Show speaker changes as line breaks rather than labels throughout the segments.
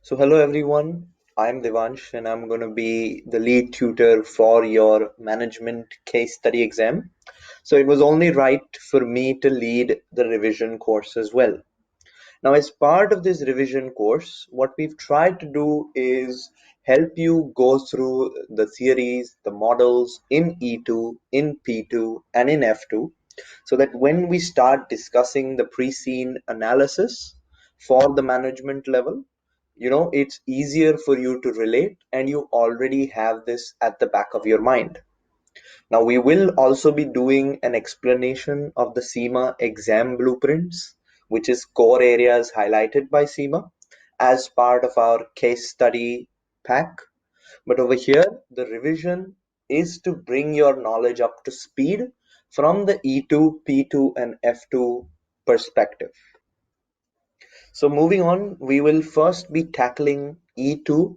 So, hello everyone. I'm Devansh and I'm going to be the lead tutor for your management case study exam. So, it was only right for me to lead the revision course as well. Now, as part of this revision course, what we've tried to do is help you go through the theories, the models in E2, in P2, and in F2, so that when we start discussing the pre-scene analysis for the management level, it's easier for you to relate and you already have this at the back of your mind. Now, we will also be doing an explanation of the SEMA exam blueprints, which is core areas highlighted by SEMA, as part of our case study pack. But over here, the revision is to bring your knowledge up to speed from the E2, P2, and F2 perspective. So moving on, we will first be tackling E2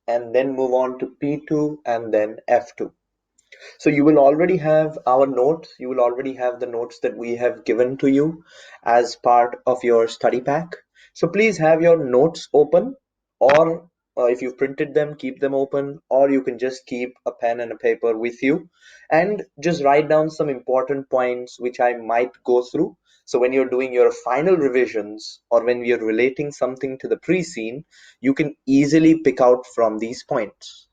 and then move on to P2 and then F2. So you will already have our notes. You will already have the notes that we have given to you as part of your study pack. So please have your notes open, or if you've printed them, keep them open, or you can just keep a pen and a paper with you and just write down some important points which I might go through. So when you're doing your final revisions or when we are relating something to the pre-scene, you can easily pick out from these points.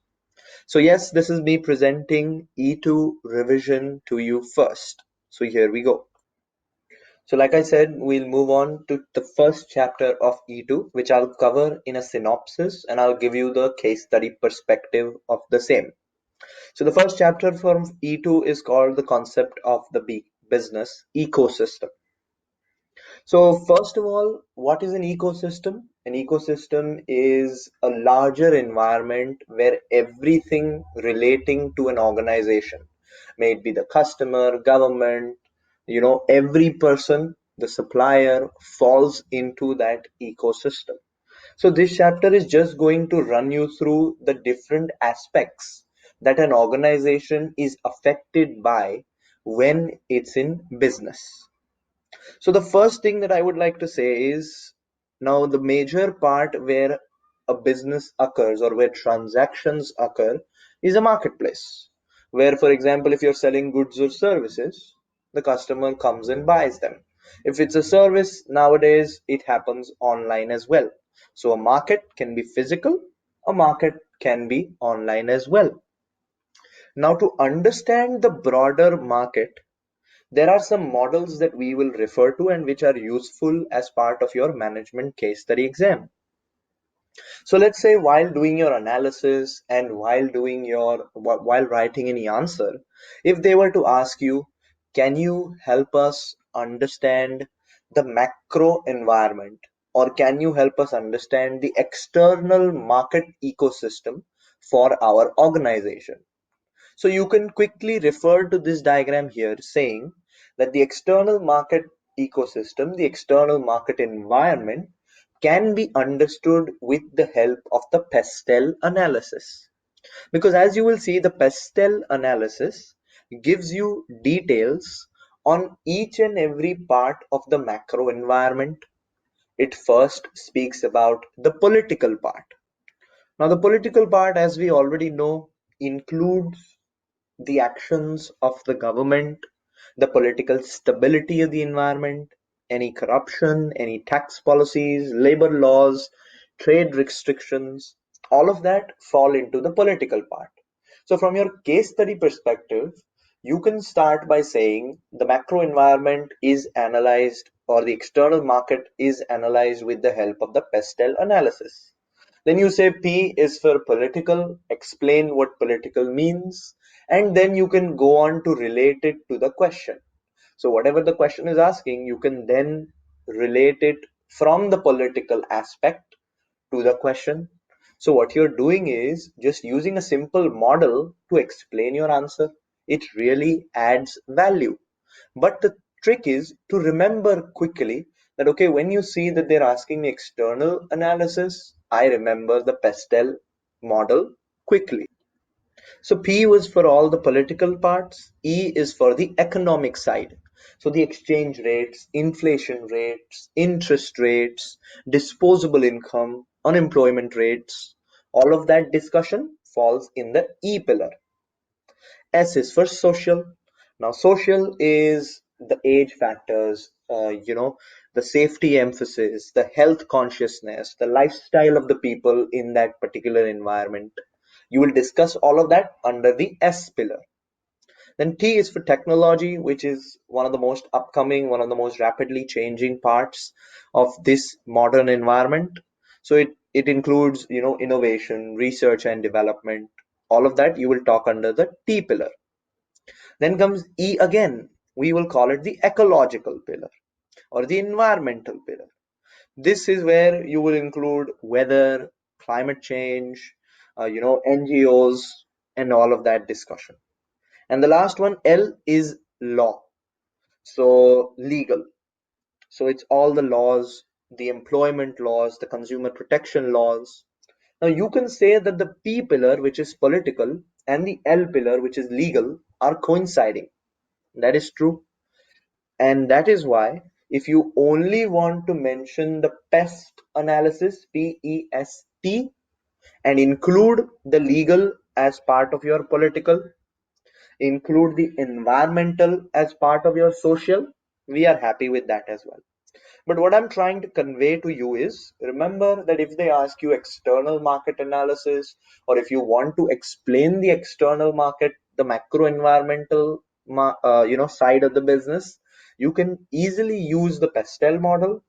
So yes, this is me presenting E2 revision to you first. So here we go. So like I said, we'll move on to the first chapter of E2, which I'll cover in a synopsis and I'll give you the case study perspective of the same. So the first chapter from E2 is called the concept of the business ecosystem. So first of all, what is an ecosystem? An ecosystem is a larger environment where everything relating to an organization, may it be the customer, government, every person, the supplier falls into that ecosystem. So this chapter is just going to run you through the different aspects that an organization is affected by when it's in business. So the first thing that I would like to say is, now the major part where a business occurs or where transactions occur is a marketplace. Where, for example, if you're selling goods or services, the customer comes and buys them. If it's a service, nowadays it happens online as well. So a market can be physical, a market can be online as well. Now, to understand the broader market, there are some models that we will refer to and which are useful as part of your management case study exam. So let's say while doing your analysis and while writing any answer, if they were to ask you, can you help us understand the macro environment, or can you help us understand the external market ecosystem for our organization? So you can quickly refer to this diagram here saying that the external market ecosystem, the external market environment can be understood with the help of the pastel analysis. Because as you will see, the pastel analysis gives you details on each and every part of the macro environment. It first speaks about the political part. Now, the political part, as we already know, includes the actions of the government, the political stability of the environment, any corruption, any tax policies, labor laws, trade restrictions, all of that fall into the political part. So, from your case study perspective, you can start by saying the macro environment is analyzed or the external market is analyzed with the help of the pastel analysis. Then you say P is for political, explain what political means, and then you can go on to relate it to the question. So, whatever the question is asking, you can then relate it from the political aspect to the question. So, what you're doing is just using a simple model to explain your answer. It really adds value. But the trick is to remember quickly that, okay, when you see that they're asking me external analysis, I remember the pastel model quickly. So P was for all the political parts, E is for the economic side. So the exchange rates, inflation rates, interest rates, disposable income, unemployment rates, all of that discussion falls in the E pillar. S is for social. Now, social is the age factors, the safety emphasis, the health consciousness, the lifestyle of the people in that particular environment. You will discuss all of that under the S pillar. Then T is for technology, which is one of the most upcoming, one of the most rapidly changing parts of this modern environment. So it includes, innovation, research and development. All of that you will talk under the T pillar. Then comes E again. We will call it the ecological pillar or the environmental pillar. This is where you will include weather, climate change, NGOs, and all of that discussion. And the last one, L, is law. So legal. So it's all the laws, the employment laws, the consumer protection laws. Now you can say that the P pillar, which is political, and the L pillar, which is legal, are coinciding. That is true. And that is why if you only want to mention the pest analysis, PEST, and include the legal as part of your political, include the environmental as part of your social, we are happy with that as well. But what I'm trying to convey to you is, remember that if they ask you external market analysis, or if you want to explain the external market, the macro environmental side of the business, you can easily use the Pastel model,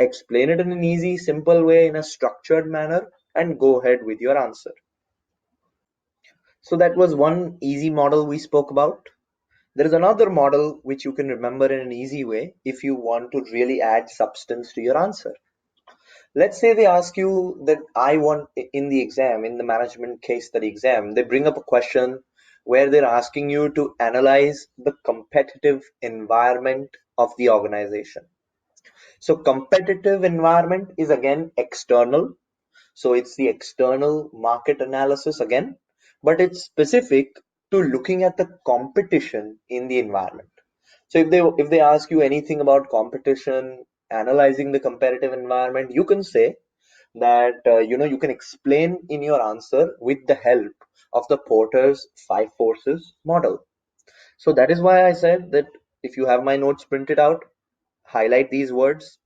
explain it in an easy simple way in a structured manner, and go ahead with your answer. So that was one easy model we spoke about. There is another model which you can remember in an easy way if you want to really add substance to your answer. Let's say they ask you that I want in the exam, in the management case study exam, they bring up a question where they're asking you to analyze the competitive environment of the organization. So competitive environment is again external. So it's the external market analysis again, but it's specific to looking at the competition in the environment. So if they ask you anything about competition, analyzing the competitive environment, you can say that you can explain in your answer with the help of the Porter's five forces model. So that is why I said that if you have my notes printed out, highlight these words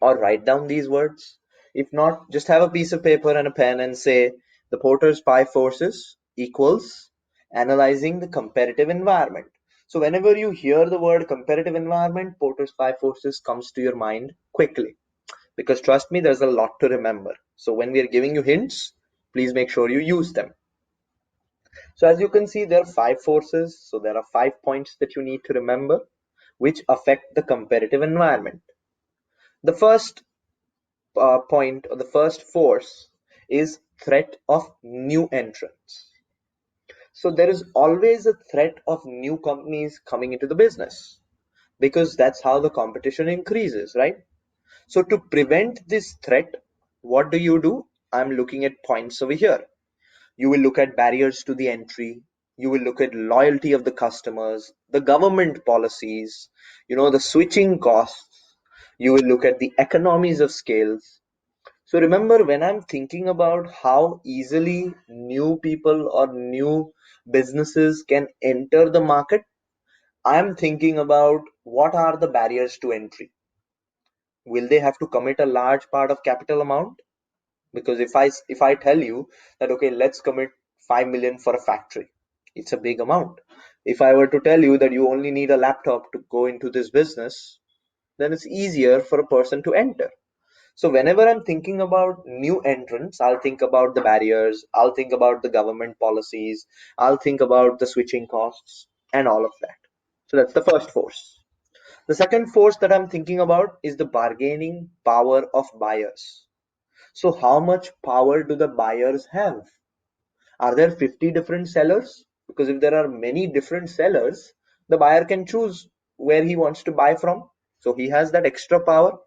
or write down these words. If not, just have a piece of paper and a pen and say the Porter's five forces equals analyzing the competitive environment. So whenever you hear the word competitive environment, Porter's five forces comes to your mind quickly, because trust me, there's a lot to remember. So when we are giving you hints, please make sure you use them. So as you can see, there are five forces. So there are 5 points that you need to remember which affect the competitive environment. The first point, or the first force, is threat of new entrants. So there is always a threat of new companies coming into the business, because that's how the competition increases, right? So to prevent this threat, what do? I'm looking at points over here. You will look at barriers to the entry. You will look at loyalty of the customers, the government policies, the switching costs. You will look at the economies of scales. So remember, when I'm thinking about how easily new people or new businesses can enter the market, I'm thinking about what are the barriers to entry. Will they have to commit a large part of capital amount? Because if I tell you that, okay, let's commit 5 million for a factory, it's a big amount. If I were to tell you that you only need a laptop to go into this business, then it's easier for a person to enter. So whenever I'm thinking about new entrants, I'll think about the barriers, I'll think about the government policies, I'll think about the switching costs and all of that. So that's the first force. The second force that I'm thinking about is the bargaining power of buyers. So how much power do the buyers have? Are there 50 different sellers? Because if there are many different sellers, the buyer can choose where he wants to buy from. So he has that extra power.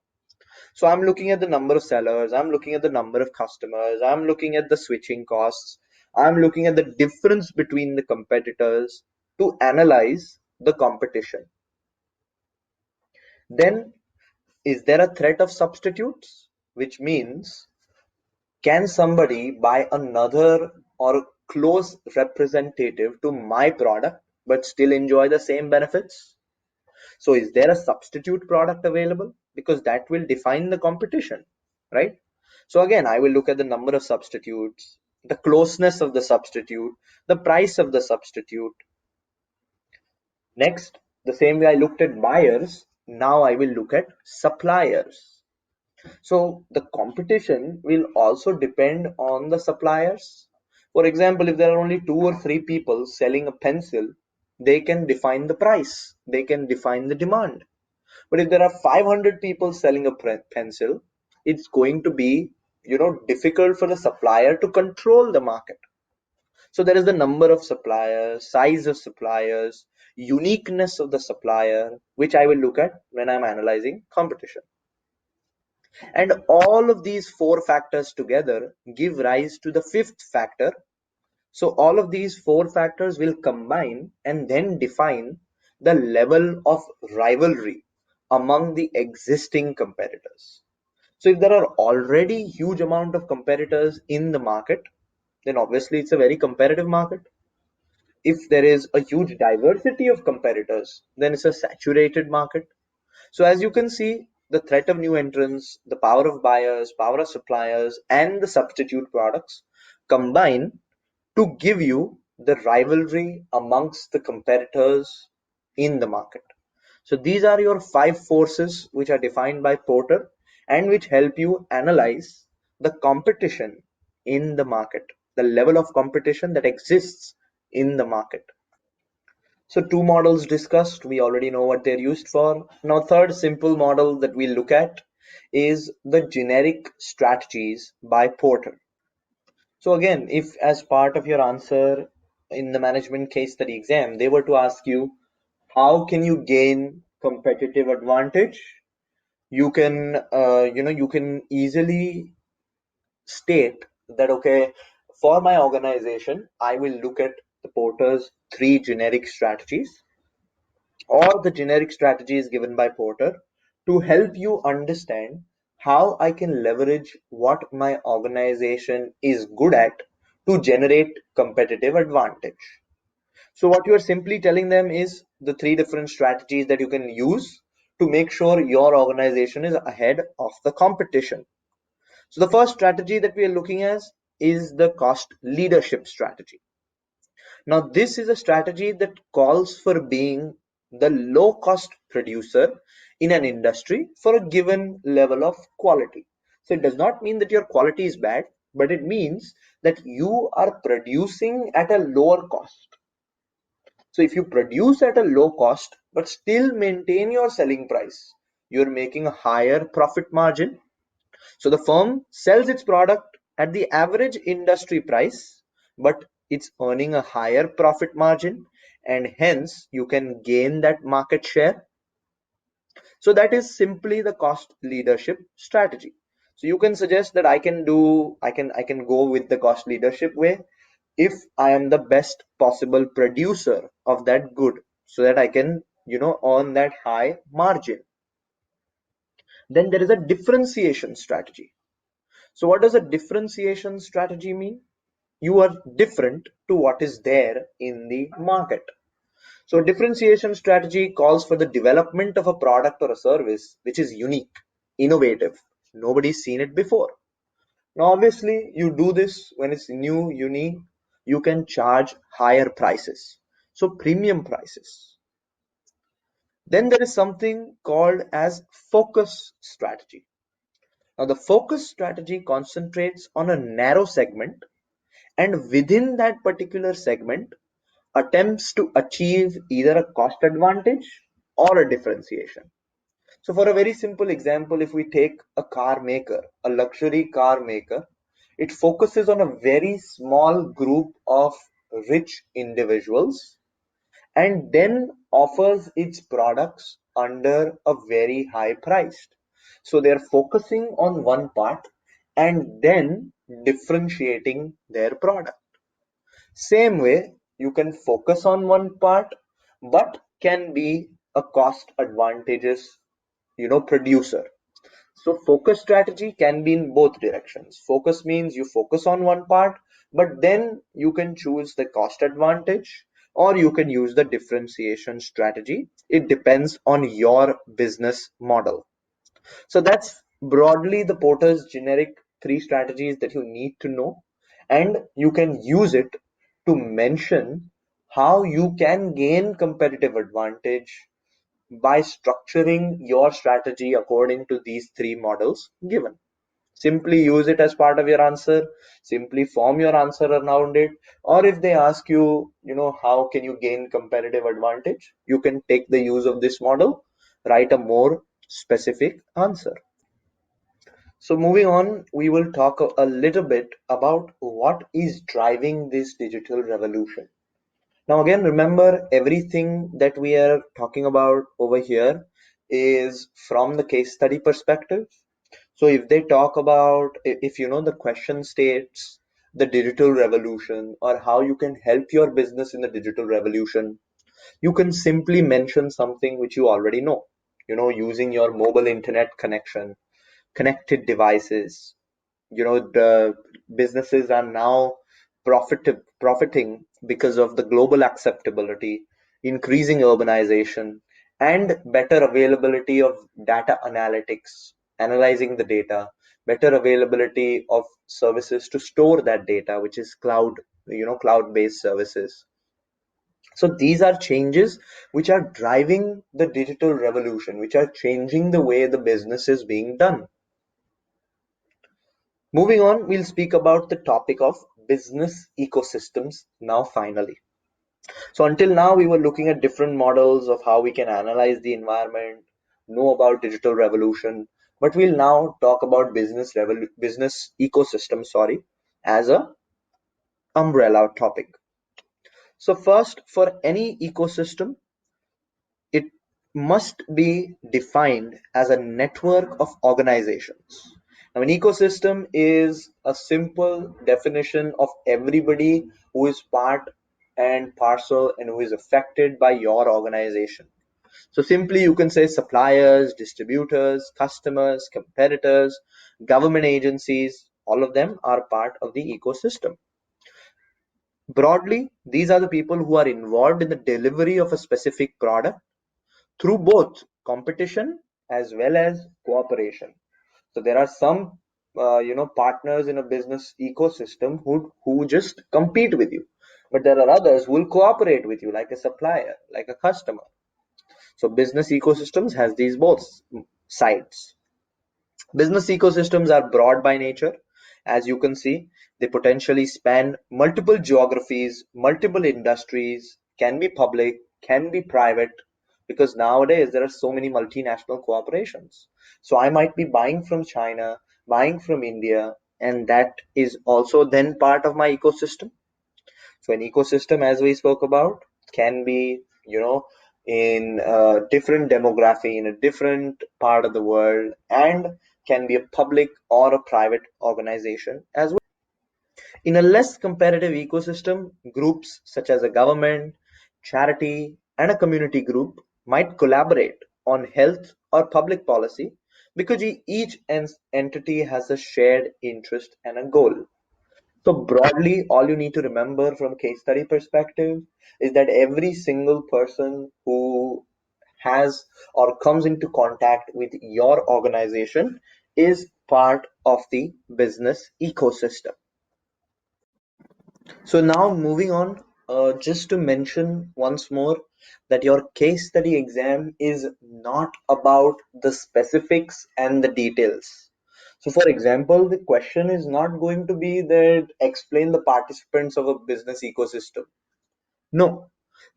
So I'm looking at the number of sellers, I'm looking at the number of customers, I'm looking at the switching costs, I'm looking at the difference between the competitors to analyze the competition. Then, is there a threat of substitutes? Which means, can somebody buy another or close representative to my product but still enjoy the same benefits? So, is there a substitute product available? Because that will define the competition, right? So, again, I will look at the number of substitutes, the closeness of the substitute, the price of the substitute. Next, the same way I looked at buyers, now I will look at suppliers. So the competition will also depend on the suppliers. For example, if there are only two or three people selling a pencil, they can define the price, they can define the demand. But if there are 500 people selling a pencil, it's going to be, difficult for the supplier to control the market. So there is the number of suppliers, size of suppliers, uniqueness of the supplier, which I will look at when I'm analyzing competition. And all of these four factors together give rise to the fifth factor. So all of these four factors will combine and then define the level of rivalry among the existing competitors. So if there are already huge amount of competitors in the market, then obviously it's a very competitive market. If there is a huge diversity of competitors, then it's a saturated market. So as you can see, the threat of new entrants, the power of buyers, power of suppliers, and the substitute products combine to give you the rivalry amongst the competitors in the market. So these are your five forces which are defined by Porter and which help you analyze the competition in the market, the level of competition that exists in the market. So two models discussed, we already know what they're used for. Now third simple model that we look at is the generic strategies by Porter. So again, if as part of your answer in the management case study exam, they were to ask you, how can you gain competitive advantage? You can, you can easily state that, okay, for my organization, I will look at the Porter's three generic strategies or the generic strategies given by Porter to help you understand how I can leverage what my organization is good at to generate competitive advantage. So, what you are simply telling them is the three different strategies that you can use to make sure your organization is ahead of the competition. So, the first strategy that we are looking at is the cost leadership strategy. Now, this is a strategy that calls for being the low cost producer in an industry for a given level of quality. So, it does not mean that your quality is bad, but it means that you are producing at a lower cost. So, if you produce at a low cost but still maintain your selling price, you're making a higher profit margin. So the firm sells its product at the average industry price, but it's earning a higher profit margin, and hence you can gain that market share. So that is simply the cost leadership strategy. So you can suggest that I can go with the cost leadership way if I am the best possible producer of that good, so that I can earn that high margin. Then there is a differentiation strategy. So what does a differentiation strategy mean? You are different to what is there in the market. So differentiation strategy calls for the development of a product or a service which is unique, innovative. Nobody's seen it before. Now obviously you do this when it's new, unique, you can charge higher prices. So premium prices. Then there is something called as focus strategy. Now the focus strategy concentrates on a narrow segment, and within that particular segment attempts to achieve either a cost advantage or a differentiation. So for a very simple example, if we take a car maker, a luxury car maker, it focuses on a very small group of rich individuals and then offers its products under a very high price. So they're focusing on one part and then differentiating their product. Same way, you can focus on one part, but can be a cost advantageous producer. So focus strategy can be in both directions. Focus means you focus on one part, but then you can choose the cost advantage or you can use the differentiation strategy. It depends on your business model. So that's broadly the Porter's generic three strategies that you need to know, and you can use it to mention how you can gain competitive advantage by structuring your strategy according to these three models given. Simply use it as part of your answer, simply form your answer around it, or if they ask you, how can you gain competitive advantage, you can take the use of this model, write a more specific answer. So moving on, we will talk a little bit about what is driving this digital revolution. Now, again, remember everything that we are talking about over here is from the case study perspective. So, if they talk about, if the question states the digital revolution or how you can help your business in the digital revolution, you can simply mention something which you already know, using your mobile internet connection, connected devices. The businesses are now profiting because of the global acceptability, increasing urbanization, and better availability of data analytics, analyzing the data, better availability of services to store that data, which is cloud-based services. So these are changes which are driving the digital revolution, which are changing the way the business is being done. Moving on, we'll speak about the topic of business ecosystems now finally. So until now, we were looking at different models of how we can analyze the environment, know about digital revolution, but we'll now talk about business ecosystem, as a umbrella topic. So first, for any ecosystem, it must be defined as a network of organizations. Now, an ecosystem is a simple definition of everybody who is part and parcel and who is affected by your organization. So, simply you can say suppliers, distributors, customers, competitors, government agencies, all of them are part of the ecosystem. Broadly, these are the people who are involved in the delivery of a specific product through both competition as well as cooperation. So there are some partners in a business ecosystem who just compete with you, but there are others who will cooperate with you, like a supplier, like a customer. So business ecosystems has these both sides. Business ecosystems are broad by nature. As you can see, they potentially span multiple geographies, multiple industries, can be public, can be private, because nowadays there are so many multinational corporations. So I might be buying from China, buying from India, and that is also then part of my ecosystem. So an ecosystem, as we spoke about, can be, in a different demography, in a different part of the world, and can be a public or a private organization as well. In a less competitive ecosystem, groups such as a government, charity, and a community group might collaborate on health or public policy because each entity has a shared interest and a goal. So broadly, all you need to remember from case study perspective is that every single person who has or comes into contact with your organization is part of the business ecosystem. So now moving on, just to mention once more that your case study exam is not about the specifics and the details. So for example, the question is not going to be that explain the participants of a business ecosystem. No,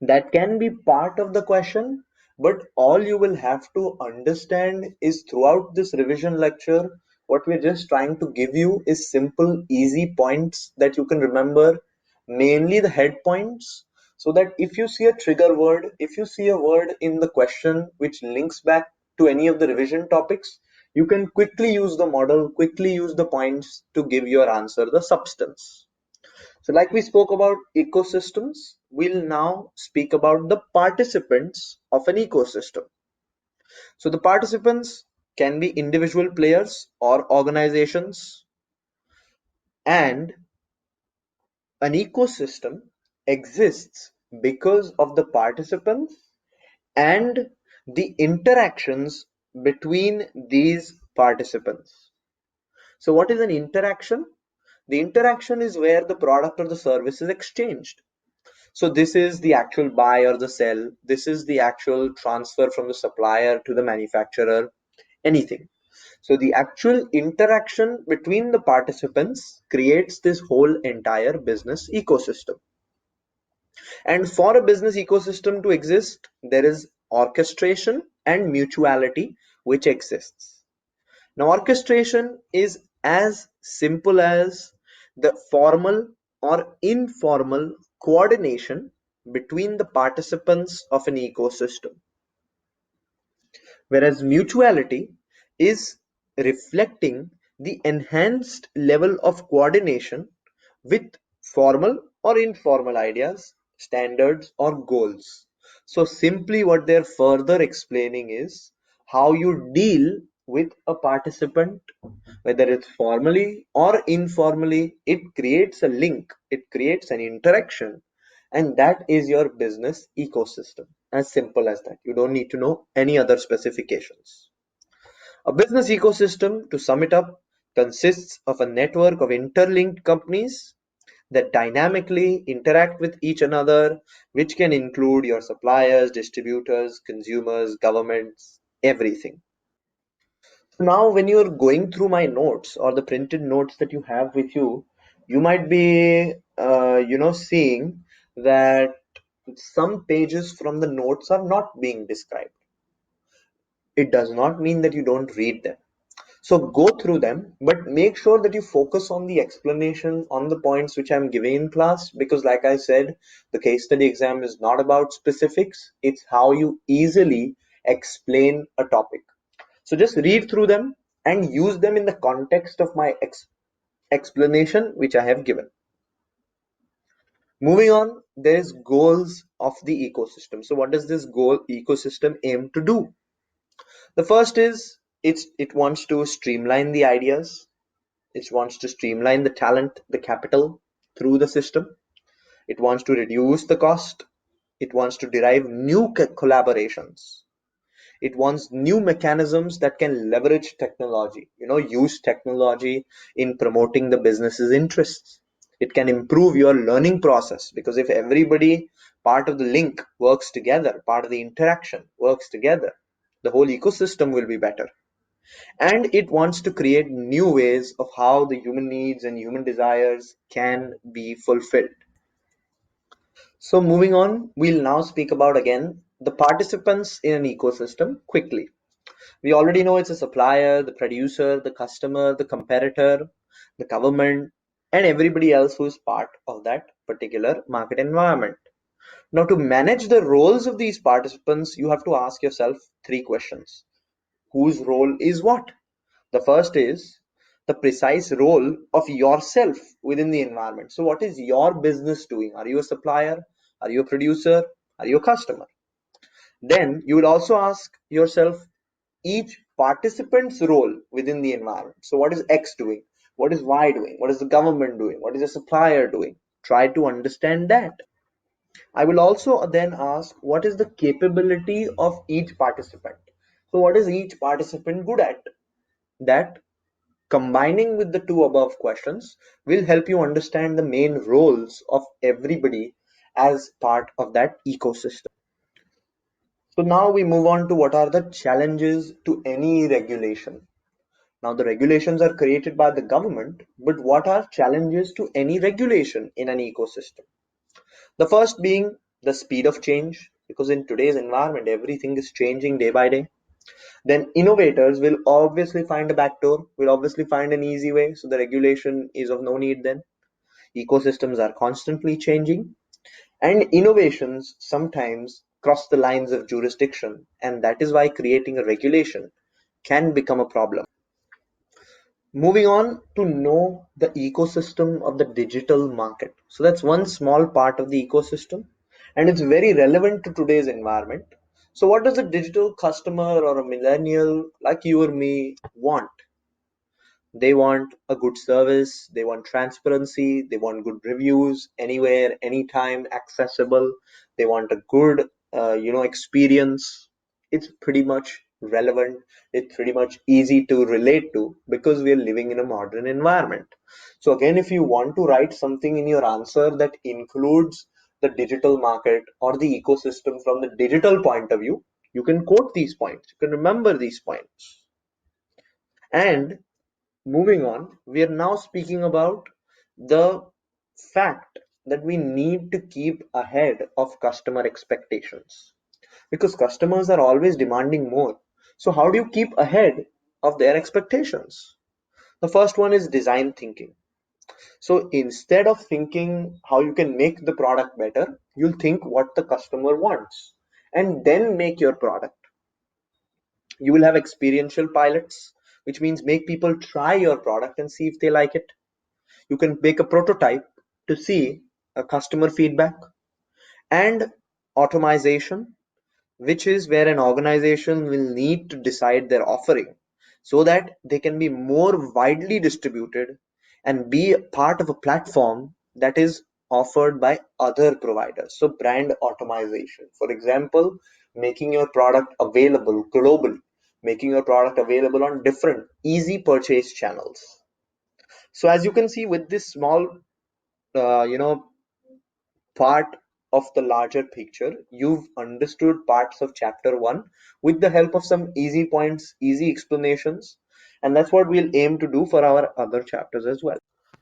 that can be part of the question, but all you will have to understand is throughout this revision lecture, what we're just trying to give you is simple, easy points that you can remember, mainly the head points, so that if you see a trigger word, if you see a word in the question which links back to any of the revision topics, you can quickly use the model, quickly use the points to give your answer the substance. So, like we spoke about ecosystems, we'll now speak about the participants of an ecosystem. So the participants can be individual players or organizations, and an ecosystem exists because of the participants and the interactions between these participants. So what is an interaction? The interaction is where the product or the service is exchanged. So this is the actual buy or the sell. This is the actual transfer from the supplier to the manufacturer, anything. So the actual interaction between the participants creates this whole entire business ecosystem. And for a business ecosystem to exist, there is orchestration and mutuality which exists. Now, orchestration is as simple as the formal or informal coordination between the participants of an ecosystem, whereas mutuality is reflecting the enhanced level of coordination with formal or informal ideas, standards, or goals. So, simply what they're further explaining is how you deal with a participant, whether it's formally or informally, it creates a link, it creates an interaction, and that is your business ecosystem. As simple as that. You don't need to know any other specifications. A business ecosystem, to sum it up, consists of a network of interlinked companies that dynamically interact with each another, which can include your suppliers, distributors, consumers, governments, everything. So now, when you're going through my notes or the printed notes that you have with you, you might be, seeing that some pages from the notes are not being described. It does not mean that you don't read them. So go through them, but make sure that you focus on the explanation on the points which I'm giving in class, because like I said, the case study exam is not about specifics, it's how you easily explain a topic. So just read through them and use them in the context of my explanation which I have given. Moving on, there is goals of the ecosystem. So what does this goal ecosystem aim to do? The first is it wants to streamline the ideas. It wants to streamline the talent, the capital through the system. It wants to reduce the cost. It wants to derive new collaborations. It wants new mechanisms that can leverage technology, use technology in promoting the business's interests. It can improve your learning process, because if everybody, part of the link works together, part of the interaction works together, the whole ecosystem will be better. And it wants to create new ways of how the human needs and human desires can be fulfilled. So moving on, we'll now speak about again the participants in an ecosystem quickly. We already know it's a supplier, the producer, the customer, the competitor, the government, and everybody else who is part of that particular market environment. Now, to manage the roles of these participants, you have to ask yourself three questions. Whose role is what? The first is the precise role of yourself within the environment. So, what is your business doing? Are you a supplier? Are you a producer? Are you a customer? Then you will also ask yourself each participant's role within the environment. So, what is X doing? What is Y doing? What is the government doing? What is the supplier doing? Try to understand that. I will also then ask what is the capability of each participant. So, what is each participant good at? That, combining with the two above questions, will help you understand the main roles of everybody as part of that ecosystem. So now we move on to what are the challenges to any regulation. Now the regulations are created by the government, but what are challenges to any regulation in an ecosystem? The first being the speed of change, because in today's environment everything is changing day by day. Then innovators will obviously find a backdoor, will obviously find an easy way, so the regulation is of no need then. Ecosystems are constantly changing, and innovations sometimes cross the lines of jurisdiction, and that is why creating a regulation can become a problem. Moving on to know the ecosystem of the digital market. So that's one small part of the ecosystem, and it's very relevant to today's environment. So what does a digital customer or a millennial like you or me want? They want a good service, they want transparency, they want good reviews, anywhere, anytime, accessible. They want a good, experience. It's pretty much relevant. It's pretty much easy to relate to because we are living in a modern environment. So again, if you want to write something in your answer that includes the digital market or the ecosystem from the digital point of view, you can quote these points. You can remember these points. And moving on, we are now speaking about the fact that we need to keep ahead of customer expectations because customers are always demanding more. So, how do you keep ahead of their expectations? The first one is design thinking. So, instead of thinking how you can make the product better, you'll think what the customer wants and then make your product. You will have experiential pilots, which means make people try your product and see if they like it. You can make a prototype to see a customer feedback. And automation, which is where an organization will need to decide their offering so that they can be more widely distributed and be a part of a platform that is offered by other providers. So brand automation, for example, making your product available globally, making your product available on different easy purchase channels. So as you can see with this small uh, you know part of the larger picture, you've understood parts of chapter 1 with the help of some easy points, easy explanations, and that's what we'll aim to do for our other chapters as well.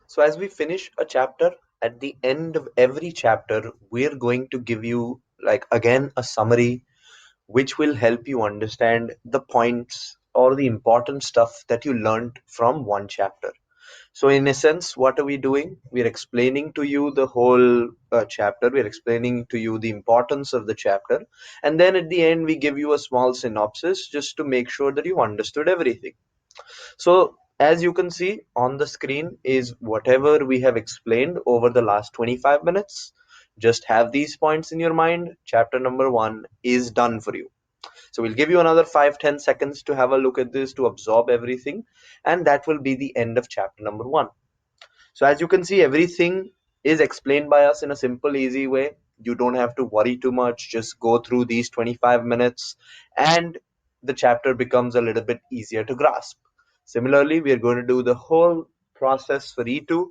So as we finish a chapter, at the end of every chapter we're going to give you, like, again, a summary which will help you understand the points or the important stuff that you learned from one chapter. So, in essence, what are we doing? We're explaining to you the whole chapter. We're explaining to you the importance of the chapter. And then at the end, we give you a small synopsis just to make sure that you understood everything. So, as you can see on the screen, is whatever we have explained over the last 25 minutes. Just have these points in your mind. Chapter number 1 is done for you. So, we'll give you another 5-10 seconds to have a look at this, to absorb everything. And that will be the end of chapter number 1. So as you can see, everything is explained by us in a simple, easy way. You don't have to worry too much. Just go through these 25 minutes and the chapter becomes a little bit easier to grasp. Similarly, we are going to do the whole process for E2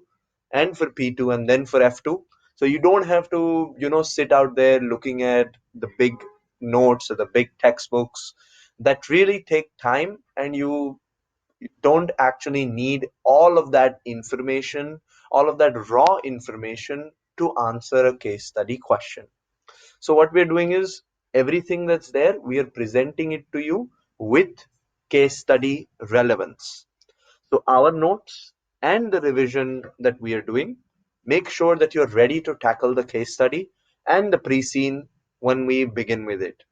and for P2 and then for F2. So you don't have to, sit out there looking at the big notes or the big textbooks that really take time, and you don't actually need all of that information, all of that raw information to answer a case study question. So, what we're doing is everything that's there, we are presenting it to you with case study relevance. So, our notes and the revision that we are doing, make sure that you're ready to tackle the case study and the pre scene when we begin with it.